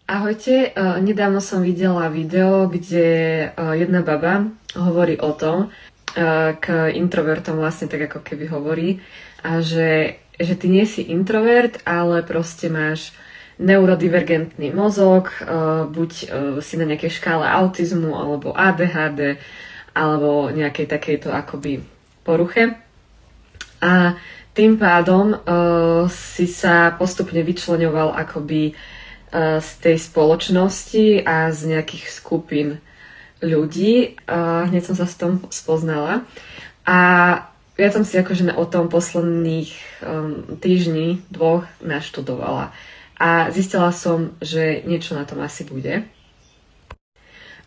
Ahojte, nedávno som videla video, kde jedna baba hovorí o tom, k introvertom vlastne tak ako keby hovorí, a že ty nie si introvert, ale proste máš neurodivergentný mozog, buď si na nejakej škále autizmu, alebo ADHD, alebo nejakej takejto akoby poruche. A tým pádom si sa postupne vyčleňoval akoby z tej spoločnosti a z nejakých skupín ľudí. Hneď som sa s tom spoznala. A ja som si akože o tom posledných týždni, dvoch naštudovala. A zistila som, že niečo na tom asi bude.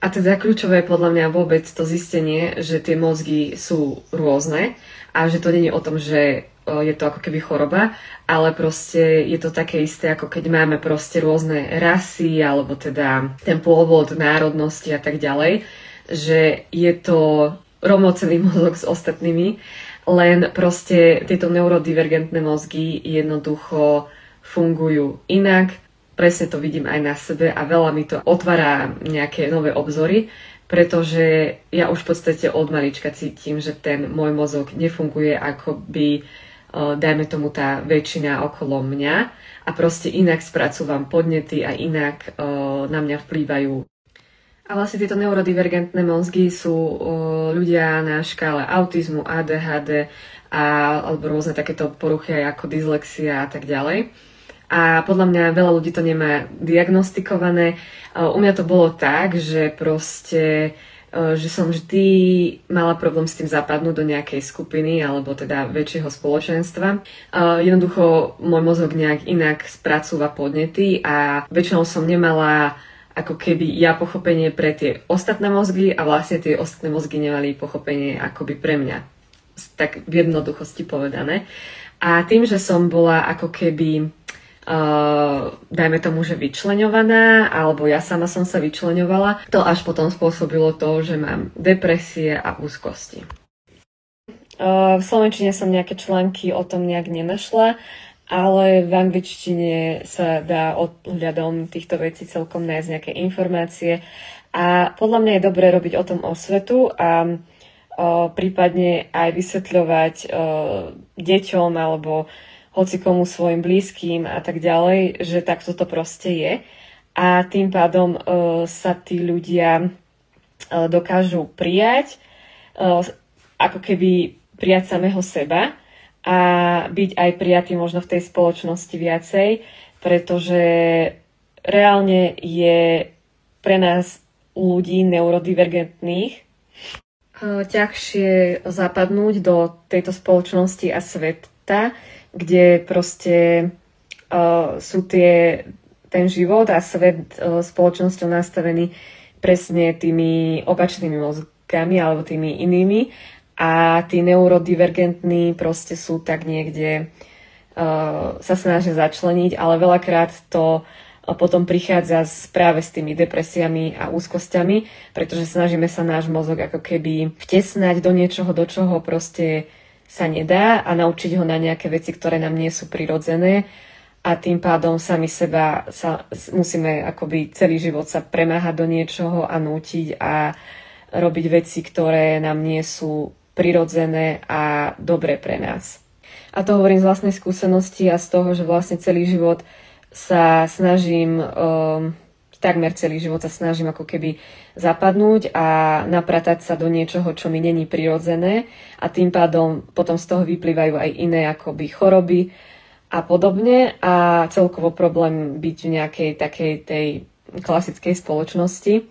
A teda kľúčové je podľa mňa vôbec to zistenie, že tie mozgy sú rôzne a že to nie je o tom, že je to ako keby choroba, ale proste je to také isté, ako keď máme proste rôzne rasy alebo teda ten pôvod národnosti a tak ďalej, že je to rovnocenný mozog s ostatnými, len proste tieto neurodivergentné mozgy jednoducho fungujú inak. Presne to vidím aj na sebe a veľa mi to otvára nejaké nové obzory, pretože ja už v podstate od malička cítim, že ten môj mozog nefunguje ako by, dajme tomu, tá väčšina okolo mňa a proste inak spracúvam podnety a inak na mňa vplývajú. A vlastne tieto neurodivergentné mozgy sú ľudia na škále autizmu, ADHD alebo rôzne takéto poruchy ako dyslexia a tak ďalej. A podľa mňa veľa ľudí to nemá diagnostikované. U mňa to bolo tak, že proste, že som vždy mala problém s tým zapadnúť do nejakej skupiny alebo teda väčšieho spoločenstva. Jednoducho môj mozog nejak inak spracúva podnety a väčšinou som nemala ako keby ja pochopenie pre tie ostatné mozgy a vlastne tie ostatné mozgy nemali pochopenie akoby pre mňa. Tak v jednoduchosti povedané. A tým, že som bola ako keby dajme tomu, že vyčleňovaná, alebo ja sama som sa vyčleňovala, to až potom spôsobilo to, že mám depresie a úzkosti. V slovenčine som nejaké články o tom nejak nenašla, ale v angličtine sa dá ohľadom týchto vecí celkom nájsť nejaké informácie a podľa mňa je dobré robiť o tom osvetu a prípadne aj vysvetľovať deťom alebo hocikomu svojim blízkym a tak ďalej, že takto to proste je. A tým pádom sa tí ľudia dokážu prijať, ako keby prijať samého seba a byť aj prijatý možno v tej spoločnosti viacej, pretože reálne je pre nás ľudí neurodivergentných ťažšie zapadnúť do tejto spoločnosti a sveta, kde proste sú ten život a svet spoločnosťou nastavený presne tými opačnými mozgami alebo tými inými a tí neurodivergentní proste sú tak niekde sa snažia začleniť, ale veľakrát to potom prichádza práve s tými depresiami a úzkosťami, pretože snažíme sa náš mozog ako keby vtesnať do niečoho, do čoho proste sa nedá a naučiť ho na nejaké veci, ktoré nám nie sú prirodzené a tým pádom sami seba sa musíme akoby celý život sa premáhať do niečoho a nútiť a robiť veci, ktoré nám nie sú prirodzené a dobré pre nás. A to hovorím z vlastnej skúsenosti a z toho, že vlastne celý život sa snažím takmer celý život sa snažím ako keby zapadnúť a napratať sa do niečoho, čo mi není prirodzené a tým pádom potom z toho vyplývajú aj iné akoby choroby a podobne a celkovo problém byť v nejakej takej tej klasickej spoločnosti,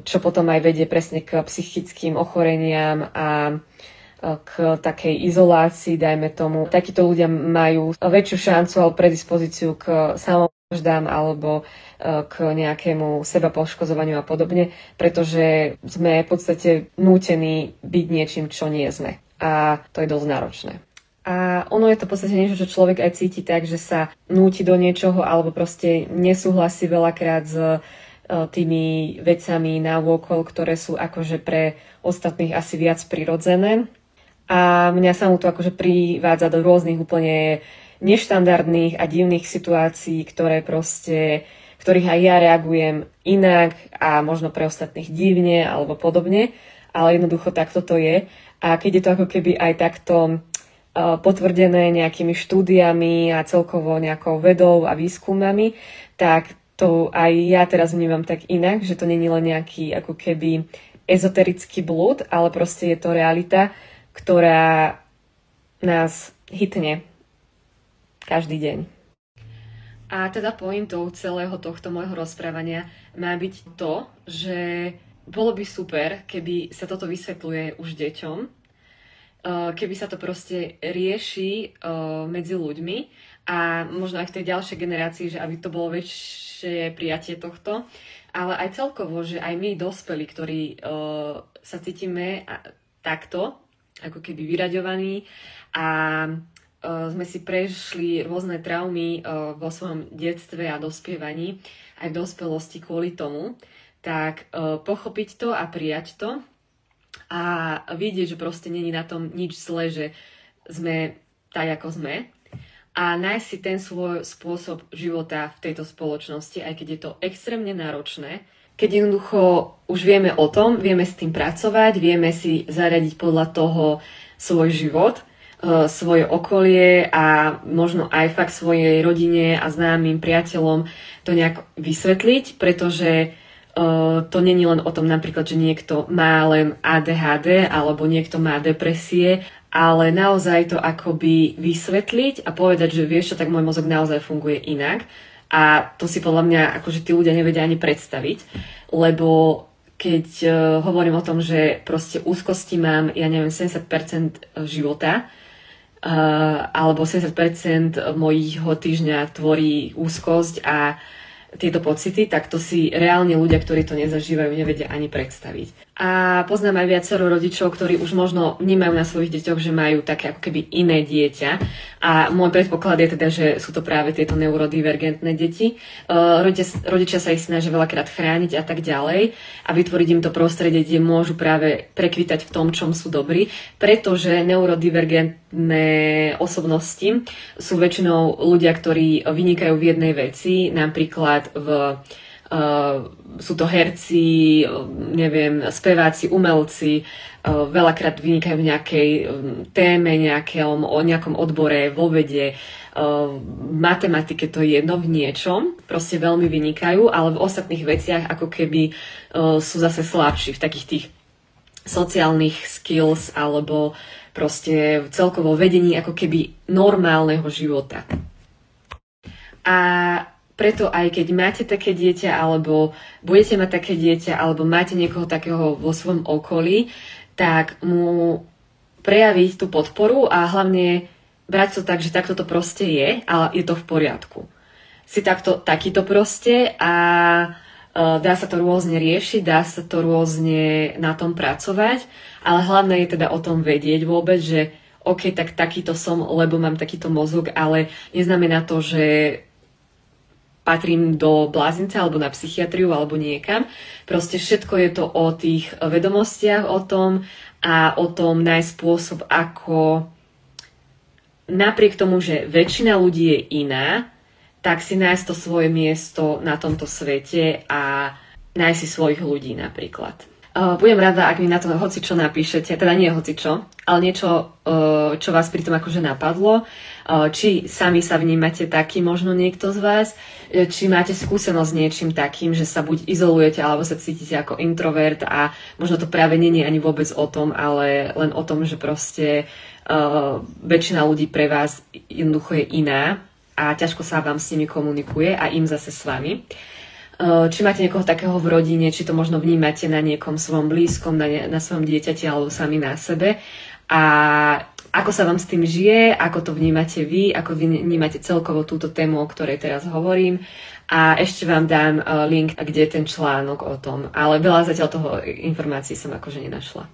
čo potom aj vedie presne k psychickým ochoreniam a k takej izolácii, dajme tomu. Takíto ľudia majú väčšiu šancu alebo predispozíciu k samovraždám alebo k nejakému sebapoškozovaniu a podobne, pretože sme v podstate nútení byť niečím, čo nie sme. A to je dosť náročné. A ono je to v podstate niečo, čo človek aj cíti tak, že sa núti do niečoho alebo proste nesúhlasí veľakrát s tými vecami návokol, ktoré sú akože pre ostatných asi viac prirodzené. A mňa sa mu to akože privádza do rôznych úplne neštandardných a divných situácií, ktoré proste ktorých aj ja reagujem inak a možno pre ostatných divne alebo podobne, ale jednoducho takto to je. A keď je to ako keby aj takto potvrdené nejakými štúdiami a celkovo nejakou vedou a výskumami, tak to aj ja teraz vnímam tak inak, že to není len nejaký ako keby ezoterický blúd, ale proste je to realita, ktorá nás hitne každý deň. A teda pointou celého tohto môjho rozprávania má byť to, že bolo by super, keby sa toto vysvetľuje už deťom, keby sa to proste rieši medzi ľuďmi a možno aj v tej ďalšej generácii, že aby to bolo väčšie prijatie tohto, ale aj celkovo, že aj my dospelí, ktorí sa cítime takto, ako keby vyraďovaní a sme si prešli rôzne traumy vo svojom detstve a dospievaní, aj v dospelosti kvôli tomu, tak pochopiť to a prijať to a vidieť, že proste není na tom nič zlé, že sme tak, ako sme a nájsť si ten svoj spôsob života v tejto spoločnosti, aj keď je to extrémne náročné, keď jednoducho už vieme o tom, vieme s tým pracovať, vieme si zariadiť podľa toho svoj život, svoje okolie a možno aj fakt svojej rodine a známym priateľom to nejak vysvetliť, pretože to není len o tom napríklad, že niekto má len ADHD alebo niekto má depresie, ale naozaj to akoby vysvetliť a povedať, že vieš čo, tak môj mozog naozaj funguje inak a to si podľa mňa akože tí ľudia nevedia ani predstaviť, lebo keď hovorím o tom, že proste úzkosti mám, ja neviem, 70% života, alebo 70% mojho týždňa tvorí úzkosť a tieto pocity, tak to si reálne ľudia, ktorí to nezažívajú, nevedia ani predstaviť. A poznám aj viacero rodičov, ktorí už možno vnímajú na svojich deťoch, že majú také ako keby iné dieťa. A môj predpoklad je teda, že sú to práve tieto neurodivergentné deti. Rodičia sa ich snažia veľakrát chrániť a tak ďalej a vytvoriť im to prostredie, kde môžu práve prekvitať v tom, čom sú dobrí, pretože neurodivergentné osobnosti sú väčšinou ľudia, ktorí vynikajú v jednej veci, napríklad sú to herci, neviem, speváci, umelci, veľakrát vynikajú v nejakej téme, o nejakom odbore, vo vede, v matematike, to je jedno, v niečom, proste veľmi vynikajú, ale v ostatných veciach ako keby sú zase slabší v takých tých sociálnych skills alebo proste celkovo vedení ako keby normálneho života. A preto aj keď máte také dieťa, alebo budete mať také dieťa, alebo máte niekoho takého vo svojom okolí, tak mu prejaviť tú podporu a hlavne brať to tak, že takto to proste je, ale je to v poriadku. Si takýto proste a dá sa to rôzne riešiť, dá sa to rôzne na tom pracovať, ale hlavné je teda o tom vedieť vôbec, že OK, tak takýto som, lebo mám takýto mozog, ale neznamená to, že patrím do blázinca alebo na psychiatriu alebo niekam. Proste všetko je to o tých vedomostiach o tom a o tom nájsť spôsob, ako napriek tomu, že väčšina ľudí je iná, tak si nájsť to svoje miesto na tomto svete a nájsť si svojich ľudí napríklad. Budem rada, ak mi na to hocičo napíšete, teda nie hocičo, ale niečo, čo vás pri tom akože napadlo. Či sami sa vnímate taký, možno niekto z vás, či máte skúsenosť s niečím takým, že sa buď izolujete, alebo sa cítite ako introvert a možno to práve nie je ani vôbec o tom, ale len o tom, že proste väčšina ľudí pre vás jednoducho je iná a ťažko sa vám s nimi komunikuje a im zase s vami. Či máte niekoho takého v rodine, či to možno vnímate na niekom svojom blízkom, na svojom dieťati alebo sami na sebe. A ako sa vám s tým žije, ako to vnímate vy, ako vnímate celkovo túto tému, o ktorej teraz hovorím. A ešte vám dám link, kde je ten článok o tom. Ale veľa zatiaľ toho informácií som akože nenašla.